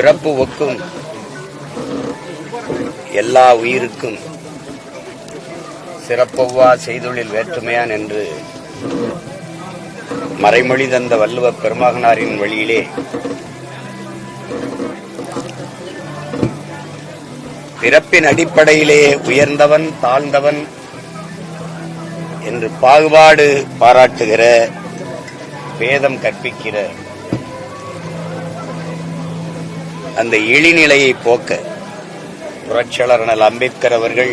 பிறப்பு ஒக்கும் எல்லா உயிருக்கும் சிறப்பொவ்வா செய்தொழில் வேற்றுமையான் என்று மறைமொழி தந்த வள்ளுவ பெருமகனாரின் வழியிலே பிறப்பின் அடிப்படையிலே உயர்ந்தவன் தாழ்ந்தவன் என்று பாகுபாடு பாராட்டுகிற வேதம் கற்பிக்கிற அந்த இழிநிலையை போக்க புரட்சியாளர் அண்ணல் அம்பேத்கர் அவர்கள்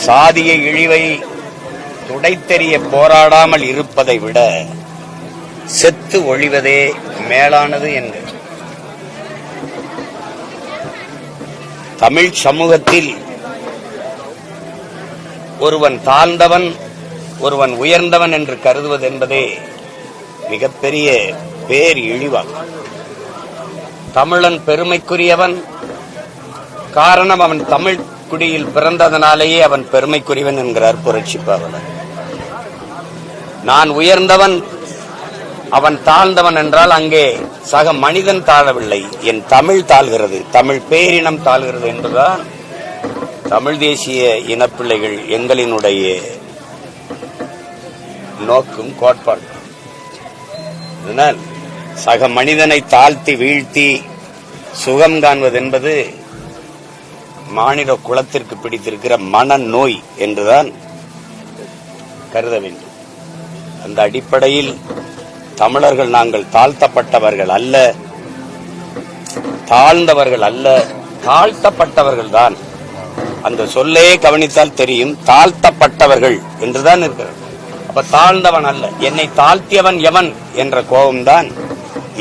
சாதிய இழிவை துடைத்தெறிய போராடாமல் இருப்பதை விட செத்து ஒழிவதே மேலானது என்று தமிழ் சமூகத்தில் ஒருவன் தாழ்ந்தவன் ஒருவன் உயர்ந்தவன் என்று கருதுவது என்பதே மிகப்பெரிய பேர் இழிவாகும். தமிழன் பெருமைக்குரியவன், காரணம் அவன் தமிழ் குடியில் பிறந்ததனாலேயே அவன் பெருமைக்குரியவன் என்கிறார் புரட்சி பாவலர். நான் உயர்ந்தவன் அவன் தாழ்ந்தவன் என்றால் அங்கே சக மனிதன் தாழவில்லை, என் தமிழ் தாழ்கிறது, தமிழ் பேரினம் தாழ்கிறது என்பதுதான் தமிழ் தேசிய இனப்பிள்ளைகள் எங்களினுடைய நோக்கும் கோட்பாடு. அதனால் சக மனிதனை தாழ்த்தி வீழ்த்தி சுகம் காண்பது என்பது மாநில குலத்திற்கு பிடித்திருக்கிற மனநோய் என்றுதான் கருத வேண்டும். அந்த அடிப்படையில் தமிழர்கள் நாங்கள் தாழ்த்தப்பட்டவர்கள் அல்ல, தாழ்ந்தவர்கள் அல்ல, தாழ்த்தப்பட்டவர்கள் தான். அந்த சொல்லே கவனித்தால் தெரியும், தாழ்த்தப்பட்டவர்கள் என்றுதான் இருக்கிறது. அப்ப தாழ்ந்தவன் அல்ல, என்னை தாழ்த்தியவன் எவன் என்ற கோபம்தான்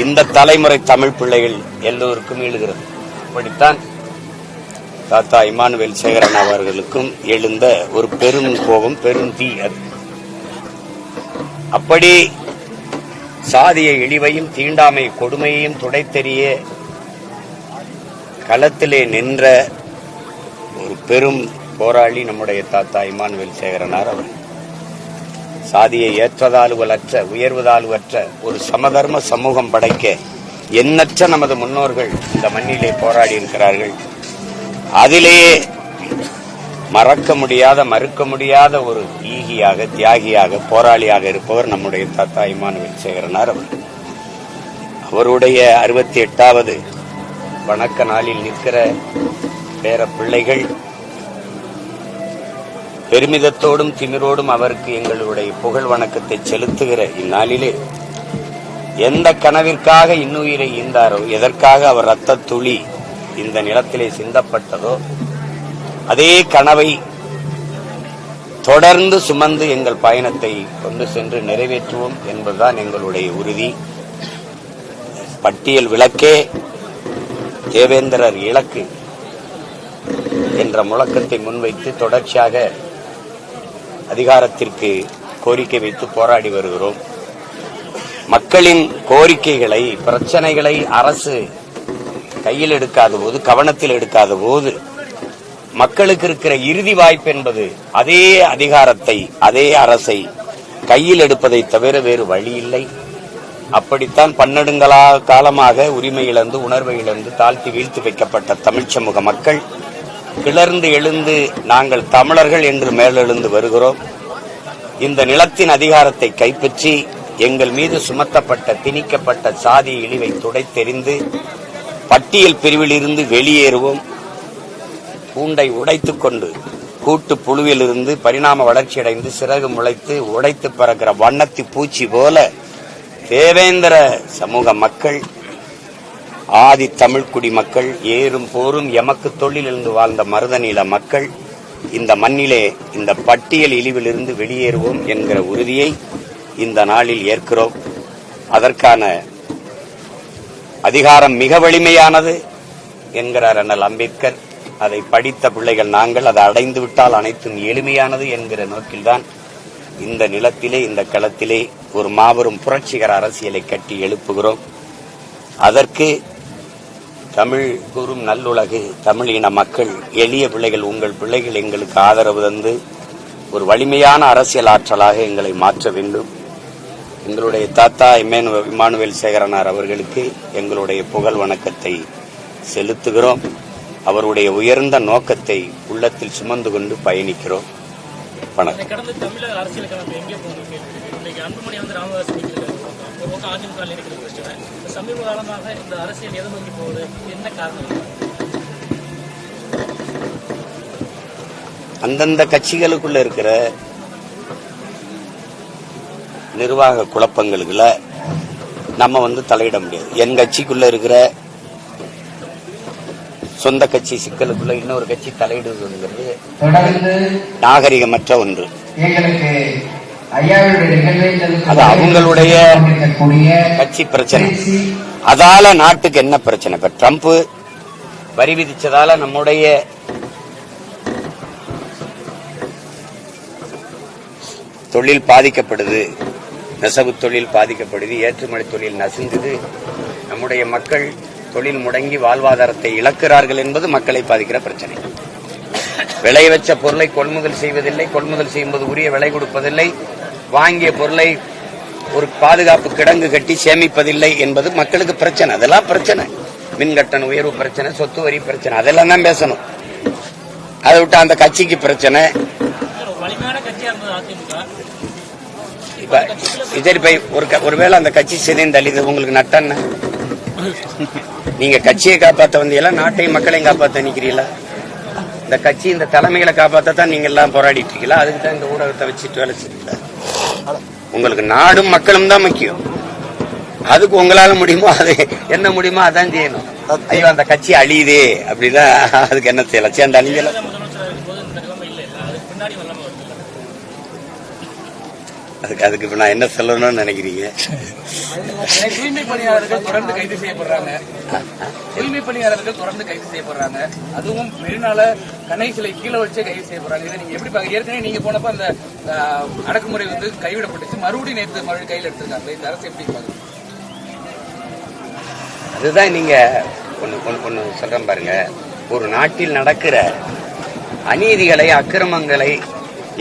இந்த தலைமுறை தமிழ் பிள்ளைகள் எல்லோருக்கும் எழுகிறது. அப்படித்தான் தாத்தா இமானுவேல் சேகரன் அவர்களுக்கும் எழுந்த ஒரு பெரும் கோபம், பெரும் தீ அது. அப்படி சாதிய இழிவையும் தீண்டாமை கொடுமையையும் துடைத்தெறிய களத்திலே நின்ற ஒரு பெரும் போராளி நம்முடைய தாத்தா இமானுவேல் சேகரனார் அவர். சாதியை ஏற்றதாலுவலற்ற உயர்வுதாலுவற்ற ஒரு சமதர்ம சமூகம் படைக்க எண்ணற்ற நமது முன்னோர்கள் இந்த மண்ணிலே போராடி இருக்கிறார்கள். அதிலேயே மறக்க முடியாத மறுக்க முடியாத ஒரு ஈகியாக, தியாகியாக, போராளியாக இருப்பவர் நம்முடைய தாத்தா இமானுவேல் சேகரனார் அவர். அவருடைய 68வது வணக்க நாளில் நிற்கிற பேர பிள்ளைகள் பெருமிதத்தோடும் திமிரோடும் அவருக்கு எங்களுடைய புகழ் வணக்கத்தை செலுத்துகிற இந்நாளிலே எந்த கனவிற்காக இன்னுயிரை ஈந்தாரோ, எதற்காக அவர் ரத்த துளி இந்த நிலத்திலே சிந்தப்பட்டதோ, அதே கனவை தொடர்ந்து சுமந்து எங்கள் பயணத்தை கொண்டு சென்று நிறைவேற்றுவோம் என்பதுதான் எங்களுடைய உறுதி. பட்டியல் விளக்கே தேவேந்திரர் இலக்கு என்ற முழக்கத்தை முன்வைத்து தொடர்ச்சியாக அதிகாரத்திற்கு கோரிக்கை வைத்து போராடி வருகிறோம். மக்களின் கோரிக்கைகளை, பிரச்சனைகளை அரசு கையில் எடுக்காத போது, கவனத்தில் எடுக்காத போது மக்களுக்கு இருக்கிற இறுதி வாய்ப்பு என்பது அதே அதிகாரத்தை, அதே அரசை கையில் எடுப்பதை தவிர வேறு வழி இல்லை. அப்படித்தான் பன்னெடுங்களா காலமாக உரிமை இழந்து, உணர்வை இழந்து, தாழ்த்தி வீழ்த்தி வைக்கப்பட்ட தமிழ் சமூக மக்கள் கிளர்ந்து எழுந்து நாங்கள் தமிழர்கள் என்று மேலெழுந்து வருகிறோம். இந்த நிலத்தின் அதிகாரத்தை கைப்பற்றி எங்கள் மீது சுமத்தப்பட்ட, திணிக்கப்பட்ட சாதி இழிவை துடைத்தெறிந்து பட்டியல் பிரிவில் இருந்து வெளியேறுவோம். பூண்டை உடைத்துக் கொண்டு கூட்டு புழுவிலிருந்து பரிணாம வளர்ச்சியடைந்து சிறகு முளைத்து உடைத்து பறக்கிற வண்ணத்தி பூச்சி போல தேவேந்திர சமூக மக்கள், ஆதி தமிழ்குடி மக்கள், ஏறும் போரும் எமக்கு தொழிலிருந்து வாழ்ந்த மருதநீள மக்கள் இந்த மண்ணிலே இந்த பட்டியல் இழிவிலிருந்து வெளியேறுவோம் என்கிற உறுதியை இந்த நாளில் ஏற்கிறோம். அதற்கான அதிகாரம் மிக வலிமையானது என்கிறார் அண்ணல் அம்பேத்கர். அதை படித்த பிள்ளைகள் நாங்கள், அதை அடைந்து விட்டால் அனைத்தும் எளிமையானது என்கிற நோக்கில்தான் இந்த நிலத்திலே, இந்த களத்திலே ஒரு மாபெரும் புரட்சிகர அரசியலை கட்டி எழுப்புகிறோம். அதற்கு தமிழ் கூறும் நல்லுலகு, தமிழ் இன மக்கள், எளிய பிள்ளைகள், உங்கள் பிள்ளைகள் எங்களுக்கு ஆதரவு தந்து ஒரு வலிமையான அரசியல் ஆற்றலாக எங்களை மாற்ற வேண்டும். எங்களுடைய தாத்தா இமானுவேல் சேகரனார் அவர்களுக்கு எங்களுடைய புகழ் வணக்கத்தை செலுத்துகிறோம். அவருடைய உயர்ந்த நோக்கத்தை உள்ளத்தில் சுமந்து கொண்டு பயணிக்கிறோம். வணக்கம். கடந்த தமிழக அரசியல் கணக்கு எங்கே போகுது? இன்னைக்கு அன்புமணி ராமதாஸ் ஒரு பக்கம் அதிமுக இருக்கிற பிரச்சனை, சமீப காலமாக இந்த அரசியல் எதை நோக்கி போகுது, என்ன காரணம்? அந்தந்த கட்சிகளுக்குள்ள இருக்கிற நிர்வாக குழப்பங்களுக்குள்ள நம்ம தலையிட முடியாது. என் கட்சிக்குள்ள இருக்கிற சொந்த கட்சி சிக்கலுக்குள்ள இன்னொரு கட்சி தலையிடுவதுங்கிறது நாகரிகமற்ற ஒன்று. அது அவங்களுடைய கட்சி பிரச்சனை. அதால நாட்டுக்கு என்ன பிரச்சனை? இப்ப ட்ரம்ப் வரி விதிச்சதால நம்முடைய தொழில் பாதிக்கப்படுது, நெசவு தொழில் பாதிக்கப்படுது, ஏற்றுமதி தொழில் நசிந்தது, நம்முடைய மக்கள் தொழில் முடங்கி வாழ்வாதாரத்தை இழக்கிறார்கள் என்பது மக்களை பாதிக்கிற பிரச்சனை. விளை வச்ச பொருளை கொள்முதல் செய்வதில்லை, கொள்முதல் செய்யும்போது உரிய விலை கொடுப்பதில்லை, வாங்கிய பொருளை ஒரு பாதுகாப்பு கிடங்கு கட்டி சேமிப்பதில்லை என்பது மக்களுக்கு பிரச்சனை. அதெல்லாம் பிரச்சனை. மின்கட்டண உயர்வு பிரச்சனை, சொத்து வரி பிரச்சனை, அதெல்லாம் தான் பேசணும். அதை விட்டு அந்த கட்சிக்கு பிரச்சனை. ஒருவேளை அந்த கட்சி சிதைந்தழிது உங்களுக்கு நட்டன்னா நீங்க கட்சியை காப்பாற்ற வந்தீங்களா, நாட்டையும் மக்களையும் காப்பாற்ற நிக்கிறீங்களா? இந்த கட்சி இந்த தலைமைகளை காப்பாற்றத்தான் நீங்க எல்லாம் போராடிட்டு இருக்கீங்களா? அதுக்கு தான் இந்த ஊடகத்தை வச்சுட்டு வேலை செய்யல. உங்களுக்கு நாடும் மக்களும் தான் முக்கியம். அதுக்கு உங்களால முடியுமோ, அது என்ன முடியுமோ அதான் செய்யணும். ஐயோ அந்த கட்சி அழியுதே அப்படின்னா அதுக்கு என்ன செய்யலாம்? சேர்ந்து அழியல. அதுக்கு இப்ப நான் என்ன சொல்லணும்னு நினைக்கிறீங்க? தூய்மை பணியாளர்கள் தொடர்ந்து கைது செய்யப்படுறாங்க. தூய்மை பணியாளர்கள் தொடர்ந்து கைது செய்யப்படுறாங்க. அதுவும் மெரினால கண்ணை சிலை கீழே வச்சே கைது செய்யப்படுறாங்க. இதை நீங்க எப்படி பாக்க? ஏற்கனவே நீங்க போனப்ப அந்த அடக்குமுறை கைவிடப்பட்டுச்சு, மறுபடியும் நேற்று கையில் எடுத்திருக்காங்க. இந்த அரசு எப்படி பாக்குறீங்க? அதுதான் நீங்க ஒன்னு சொல்றேன் பாருங்க. ஒரு நாட்டில் நடக்கிற அநீதிகளை, அக்கிரமங்களை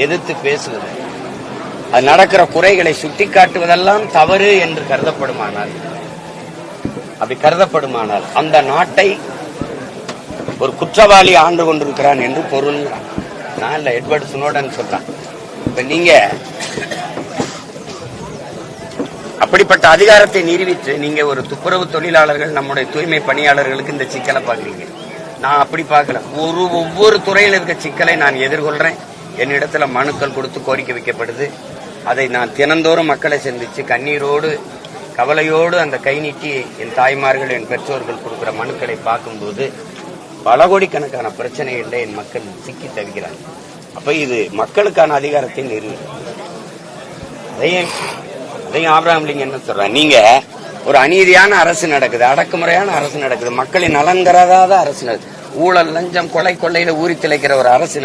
எதிர்த்து பேசுவது, அது நடக்கிற குறைகளை சுட்டிக்காட்டுவதெல்லாம் தவறு என்று கருதப்படுமானால், அப்படி கருதப்படுமானால் அந்த நாட்டை ஒரு குற்றவாளி ஆண்டு கொண்டிருக்கிறான் என்று பொருள். நான் இல்ல, எட்வர்ட் ஸ்னோடன் சொல்றான். இப்ப நீங்க அப்படிப்பட்ட அதிகாரத்தை நிரூபித்து நீங்க ஒரு துப்புரவு தொழிலாளர்கள், நம்முடைய தூய்மை பணியாளர்களுக்கு இந்த சிக்கலை பாக்குறீங்க. நான் அப்படி பார்க்கல. ஒவ்வொரு துறையில் இருக்க சிக்கலை நான் எதிர்கொள்றேன். என்னிடத்துல மனுக்கள் கொடுத்து கோரிக்கை வைக்கப்படுது. அதை நான் தினந்தோறும் மக்களை சந்திச்சு கண்ணீரோடு கவலையோடு அந்த கை நீட்டி என் தாய்மார்கள், என் பெற்றோர்கள் கொடுக்கிற மனுக்களை பார்க்கும்போது பல கோடிக்கணக்கான பிரச்சனைகள்ல என் மக்கள் சிக்கி தவிக்கிறாங்க. அப்ப இது மக்களுக்கான அதிகாரத்தை நிறுவனம். அதையும் ஆபிரகாம் லிங்கன் என்ன சொல்றாங்க? நீங்க ஒரு அநீதியான அரசு நடக்குது, அடக்குமுறையான அரசு நடக்குது, மக்களின் நலன் கருதாத அரசு நடக்குது, ஊழல், லஞ்சம், கொள்ளையில ஊறி திளைக்கிற ஒரு அரசு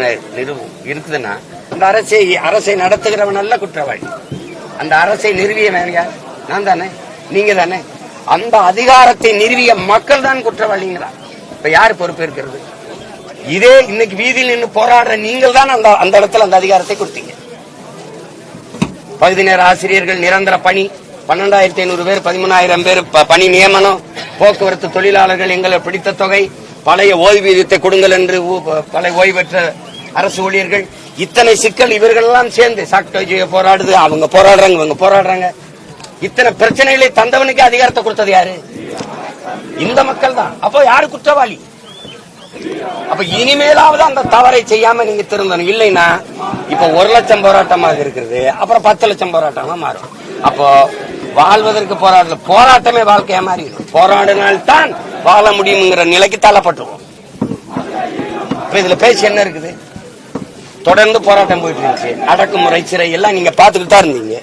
இருக்குதுன்னா அந்த அரசை நடத்துகிறவன் நல்ல குற்றவாளி. அந்த அரசை நிறுவியவன் யார்? நான் தானே, நீங்க தானே. அந்த அதிகாரத்தை நிறுவிய மக்கள் தான் குற்றவாளிங்களா? இப்ப யாரு பொறுப்பேற்கிறது? இதே இன்னைக்கு வீதியில் நின்று போராடுற நீங்கள் தான் அந்த இடத்துல அந்த அதிகாரத்தை கொடுத்தீங்க. பகுதி நேர ஆசிரியர்கள் நிரந்தர பணி, 12,500 பேர், 13,000 பேர் பணி நியமனம், போக்குவரத்து தொழிலாளர்கள் எங்களை பிடித்த தொகை, பழைய ஓய்வூதியத்தை கொடுங்கள் என்று பழைய ஓய்வு பெற்ற அரசு ஊழியர்கள், இத்தனை சிக்கல் இவர்கள் எல்லாம் சேர்ந்து சாக்டோஜியை போராடுது, அவங்க போராடுறாங்க, இவங்க போராடுறாங்க. இத்தனை பிரச்சனைகளை தந்தவனுக்கு அதிகாரத்தை கொடுத்தது யாரு? இந்த மக்கள் தான். அப்போ யாரு குற்றவாளி? அப்ப இனிமேலாவது அந்த தவறை செய்யாம நீங்க திருந்தணும். இல்லைன்னா இப்ப 1 லட்சம் போராட்டமாக இருக்கிறது, அப்புறம் 10 லட்சம் போராட்டமா மாறும். அப்போ வாழ்வதற்கு போராட்டமே வாழ்க்கையா மாறிடும். போராடினால்தான் வாழ முடியுங்கிற நிலைக்கு தள்ளப்பட்டுருவோம். இப்ப இதுல பேச்சு என்ன இருக்குது? தொடர்ந்து போராட்டம் போயிட்டு இருந்துச்சு, அடக்குமுறை, சிறை எல்லாம் நீங்க பாத்துக்கிட்டு தான் இருந்தீங்க.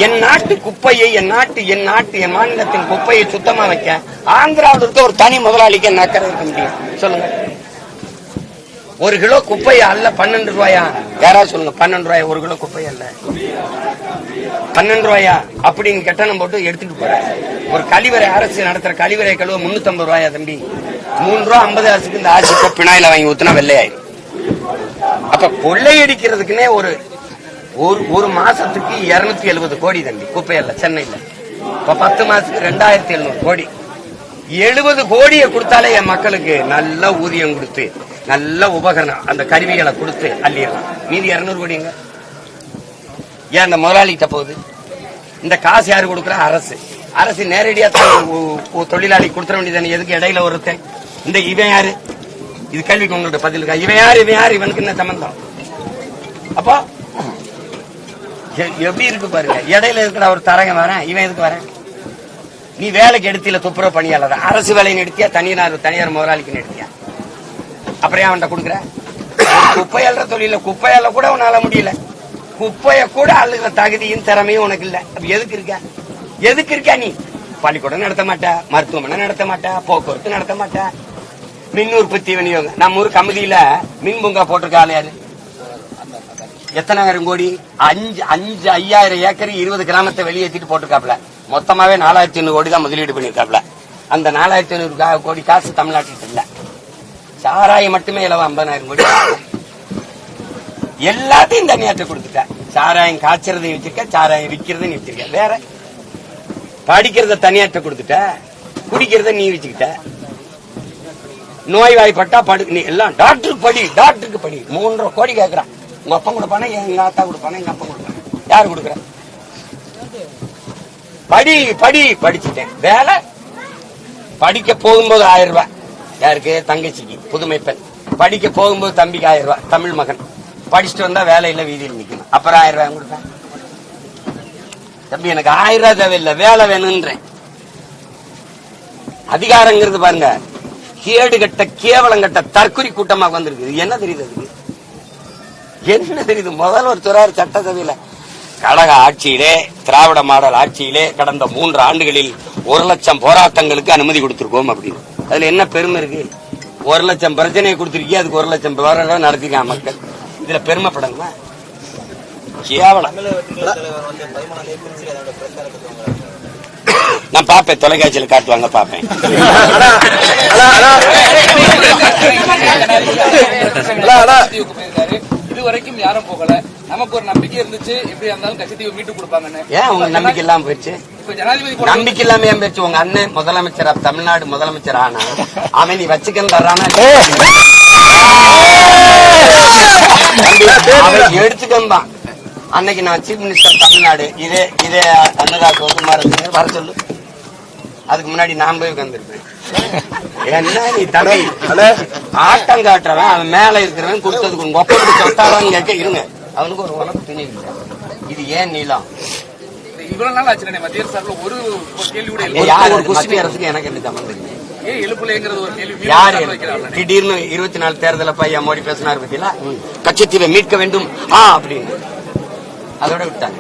என் நாட்டு குப்பையை, என் மாநிலத்தின் குப்பையை சுத்தமா வைக்க ஆந்திராவில் இருக்க ஒரு தனி முதலாளிக்கு என்ன அக்கறை இருக்க முடியும்? சொல்லுங்க. 1 கிலோ குப்பையை அல்ல 12 ரூபாயா? யாராவது சொல்லுங்க. 12 ரூபாயா 1 கிலோ குப்பை அல்ல? 12 ரூபாயா அப்படின்னு கட்டணம் போட்டு எடுத்துட்டு போற ஒரு கழிவறை, அரசு நடத்துற கழிவறை கழுவ 350 ரூபாயா தம்பி? 3 ரூபா 50 காசுக்கு இந்த ஆட்சிக்கு பினாயில வாங்கி ஊத்துனா வெள்ளையாயிரும். அப்ப கொள்ளையடிக்கிறதுக்குன்னே ஒரு மாசத்துக்கு 270 கோடி தம்பி குப்பையல்ல சென்னையில. இப்ப 10 மாசத்துக்கு 2700 கோடி. 70 கோடியை கொடுத்தாலே என் மக்களுக்கு நல்ல ஊதியம் கொடுத்து நல்ல உபகரணம் அந்த கருவிகளை கொடுத்து அள்ளிடலாம். மீதி 200 கோடிங்க ஏன் அந்த முதலாளிகிட்ட போகுது? இந்த காசு யாரு கொடுக்குறா? அரசு. அரசு நேரடியா தொழிலாளி கொடுத்துட வேண்டியது. எதுக்கு இடையில ஒருத்தன்? இந்த இவன் யாரு? இது கேள்விக்கு உங்கள்ட்ட பதில் இருக்கா? இவன் யாரு இவனுக்கு என்ன சம்பந்தம்? அப்போ எப்படி இருக்கு பாருங்க. இடையில இருக்கிற ஒரு தரங்க வரேன், இவன் எதுக்கு வரேன்? நீ வேலைக்கு எடுத்தில துப்புரவு பணியாளர் அரசு வேலையை எடுத்தியா தனியார் முதலாளிக்கு எடுத்தியா? அப்புறம் அவன்கிட்ட கொடுக்குற குப்பையல்ற தொழில குப்பையால கூட உன்னால முடியல. குப்பைய கூட அள்ளுகிற தகுதியும் திறமையும் உனக்கு இல்ல. எதுக்கு இருக்க நீ? பள்ளிக்கூடம் நடத்த மாட்டா, மருத்துவமனை நடத்த மாட்டா, போக்குவரத்து நடத்த மாட்டா, மின் உற்பத்தி விநியோகம். நம்ம ஊர் கமிதியில மின் பூங்கா போட்டிருக்காள் யாரு? எத்தனை ஆயிரம் கோடி? 5000 ஏக்கர் 20 கிராமத்தை வெளியேற்றிட்டு போட்டிருக்காப்ல. மொத்தமாவே 4500 கோடி தான் முதலீடு பண்ணிருக்காப்ல. அந்த 4500 கோடி காசு தமிழ்நாட்டில் இல்ல. சாராயம் மட்டுமே இலவ 50,000 கோடி. எல்லாத்தையும் தனியாற்ற கொடுத்துட்ட. சாராயம் காய்ச்சறதையும் வச்சிருக்க, சாராயம் விற்கிறதையும் வச்சிருக்க. வேற படிக்கிறத தனியாற்ற கொடுத்துட்ட, குடிக்கிறத நீ வச்சுக்கிட்ட. நோய்வாய்ப்பட்டா நீ எல்லாம் டாக்டருக்கு படி 3.5 கோடி கேட்கறான். உங்க அப்பா கொடுப்பானே, எங்க ஆத்தா கொடுப்பானே, எங்க அப்பா கொடுப்பானே, யாரு கொடுக்குற? படிச்சுட்டேன். வேலை படிக்க போகும்போது 1000 ரூபாய் யாருக்கு? தங்கச்சிக்கு புதுமை பெண். படிக்க போகும்போது தம்பிக்கு 1000 ரூபாய். தமிழ் மகன் படிச்சுட்டு வந்தா வேலையில வீதியில் நிக்கணும். அப்புறம் 1000 ரூபாய் கொடுப்பேன். தம்பி எனக்கு 1000 ரூபாய் தேவையில்லை, வேலை வேணும்ன்றேன். அதிகாரங்கிறது பாருங்க கேடு கட்ட கேவலம் கட்ட தற்கொலை கூட்டமாக வந்திருக்கு. என்ன தெரியுது? அதுக்கு என்ன தெரியுது? முதல்வர் சொல்றாரு சட்டசபையில கழக ஆட்சியிலே திராவிட மாடல் ஆட்சியிலே கடந்த 3 ஆண்டுகளில் 1,00,000 போராட்டங்களுக்கு அனுமதி கொடுத்திருக்கோம் அப்படின்னு. அதுல என்ன பெருமை இருக்கு? 1,00,000 பிரச்சனையை கொடுத்திருக்கீங்க, அதுக்கு 1,00,000 போராட்டம் நடத்திருக்காங்க மக்கள். இதுல பெருமைப்படணுமா? கேவலம். நான் பாப்பேன், தொலைக்காட்சியில் காட்டுவாங்க பாப்பேன். இதுவரைக்கும் யாரும் போகல. நமக்கு ஒரு நம்பிக்கை இருந்துச்சு, எப்படி இருந்தாலும் கட்சித்தீவு மீட்டு கொடுப்பாங்கன்னு. ஏன் உங்க நம்பிக்கை இல்லாம போயிடுச்சு? நம்பிக்கை இல்லாம ஏன் போயிடுச்சு? உங்க அண்ணன் முதலமைச்சர், தமிழ்நாடு முதலமைச்சர் ஆனா அவன் நீ வச்சுக்கன்னு தர்றானா? அவன் எடுத்துக்கந்தான். அன்னைக்கு நான் சீஃப் மினிஸ்டர் தமிழ்நாடு இதே அன்னதாஸ் குமார் வர சொல்லு. அதுக்கு முன்னாடி நான் போய் உட்கார்ந்துருப்பேன். என்ன நீ தடவை ஆட்டம் காட்டுறவன், அவன் மேல இருக்கிறவன் கொடுத்ததுக்கு உங்க ஒப்பந்தம் சொத்தாடான்னு கேட்க இருங்க. அவனுக்கு ஒரு உலக துணி இல்லை. இது ஏன் நீளம்? இவ்வளவு நாள் ஆச்சு மத்திய அரசு ஒரு கேள்வி கூட மத்திய அரசுக்கு எனக்கு என்ன சம்பந்தம்? யாரு திடீர்னு 24 தேர்தல பையன் மோடி பேசினார் பத்தியா, கட்சித்தீவை மீட்க வேண்டும் அப்படின்னு அதோட விட்டாங்க.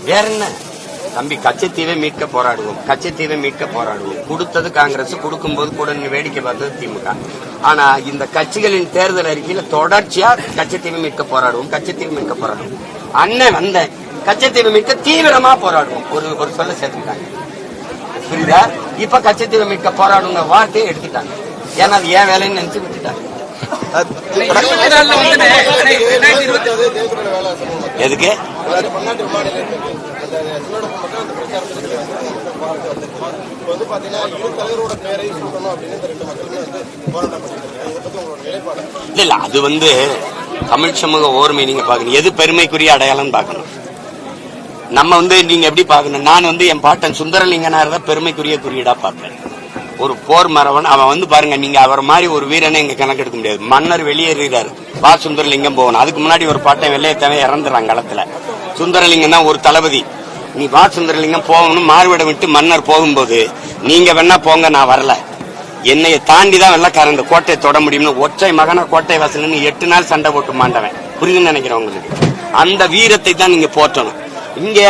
வேற என்ன தம்பி? கட்சித்தீவை மீட்க போராடுவோம், கட்சித்தீவை மீட்க போராடுவோம். கொடுத்தது காங்கிரஸ், கொடுக்கும்போது கூட வேடிக்கை பார்த்தது திமுக. ஆனா இந்த கட்சிகளின் தேர்தல் அறிக்கையில தொடர்ச்சியா கட்சித்தீவை மீட்க போராடுவோம், கட்சித்தீவை மீட்க போராடுவோம். அண்ணன் வந்த கட்சித்தீவை மீட்க தீவிரமா போராடுவோம் ஒரு சொல்ல சேர்த்துக்கிட்டாங்க. புரியுதா? இப்ப கட்சித்தீவை மீட்க போராடுங்க வார்த்தையை எடுத்துட்டாங்க. ஏன்னா அது ஏன் வேலைன்னு நினைச்சு விட்டுட்டாங்க. எதுக்கு? இல்ல அது தமிழ் சமூக ஓர்மை நீங்க பாக்கணும். எது பெருமைக்குரிய அடையாளம் பாக்கணும். நம்ம நீங்க எப்படி பாக்கணும்? நான் என் பாட்டன் சுந்தரலிங்கனார் தான் பெருமைக்குரிய குறியீடா பார்ப்பேன். ஒரு போர் மரவன் அவன் பாருங்க, நீங்க அவர் மாதிரி ஒரு வீரனை இங்க கணக்கெடுக்க முடியாது. மன்னர் வெளியேறாரு, வா சுந்தரலிங்கம் போகணும். அதுக்கு முன்னாடி ஒரு பாட்டன் வெள்ளையத்தவன் இறந்துறாங்க களத்துல. சுந்தரலிங்கம் தான் ஒரு தளபதி. நீ வா சுந்தரலிங்கம் போகணும். மாறுவிடம் விட்டு மன்னர் போகும்போது நீங்க வேணா போங்க, நான் வரல, என்னைய தாண்டிதான் வெள்ளக்காரன் இந்த கோட்டையை தொட முடியும்னு ஒற்றை மகன கோட்டை வாசல் 8 நாள் சண்டை போட்டு மாண்டவன். புரியுதுன்னு நினைக்கிறேன் உங்களுக்கு. அந்த வீரத்தை தான் நீங்க போற்றணும். இங்க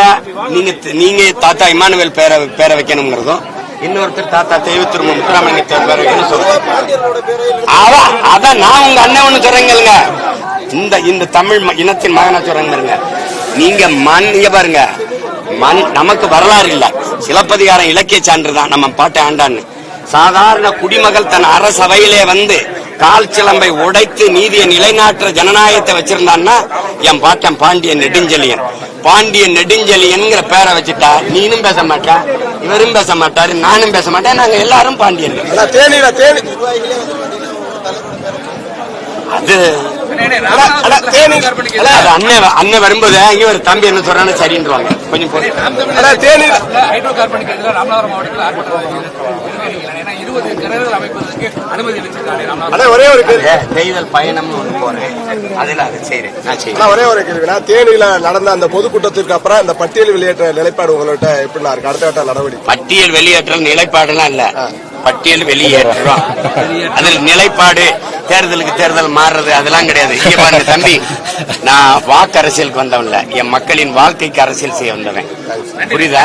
நீங்க தாத்தா இமானுவேல் பேரை வைக்கணுங்கிறதும், இன்னொருத்தர் தாத்தா தெய்வ திரும்ப முத்துராமலிங்க பேரை வைக்கணும் சொல்றேன். அதான் நான் உங்க அண்ணன் ஒண்ணு சொல்றேங்க. இந்த தமிழ் இனத்தின் மகனா சொல்றேங்க. நீங்க இங்க பாருங்க, நமக்கு வரலாறு இல்ல, சிலப்பதிகாரம் இலக்கிய சான்றுதான் நம்ம பாட்டை ஆண்டான்னு. சாதாரண குடிமகள் தன் அரசவையிலே கால் சிலம்பை உடைத்து நீதியை நிலைநாட்டுற ஜனநாயகத்தை வச்சிருந்தான்னா என் பாட்டன் பாண்டியன் நெடுஞ்செழியன். பாண்டியன் நெடுஞ்செழியன்ங்கிற பேரை வச்சுட்டா நீனும் பேச மாட்டா, இவரும் பேச மாட்டாரு, நானும் பேச மாட்டேன். நாங்க எல்லாரும் பாண்டியன். அது அண்ணன் வரும்போது இங்க ஒரு தம்பி என்ன சொல்றான்னு சரின்றுவாங்க. கொஞ்சம் ஹைட்ரோ கார்பனுக்கு எதிராக ராமநாதபுரம் மாவட்டத்தில் ஒரே ஒரு தேர்தல் பயணம் போறேன். அதுல அது செய்யறேன். ஒரே ஒரு கேள்வினா, தேனியில நடந்த அந்த பொதுக்கூட்டத்திற்கு அப்புறம் இந்த பட்டியல் வெளியேற்ற நிலைப்பாடு உங்கள்கிட்ட எப்படி இருக்கு? அடுத்த கட்ட நடவடிக்கை பட்டியல் வெளியேற்ற நிலைப்பாடுலாம் இல்ல, பட்டியல் வெளியேற்றோம். அதில் நிலைப்பாடு தேர்தலுக்கு தேர்தல் மாறுறது அதெல்லாம் கிடையாது. இங்க பாருங்க தம்பி, நான் வாக்கு அரசியலுக்கு வந்தவன்ல, என் மக்களின் வாழ்க்கைக்கு அரசியல் செய்ய வந்தவன். புரியுதா?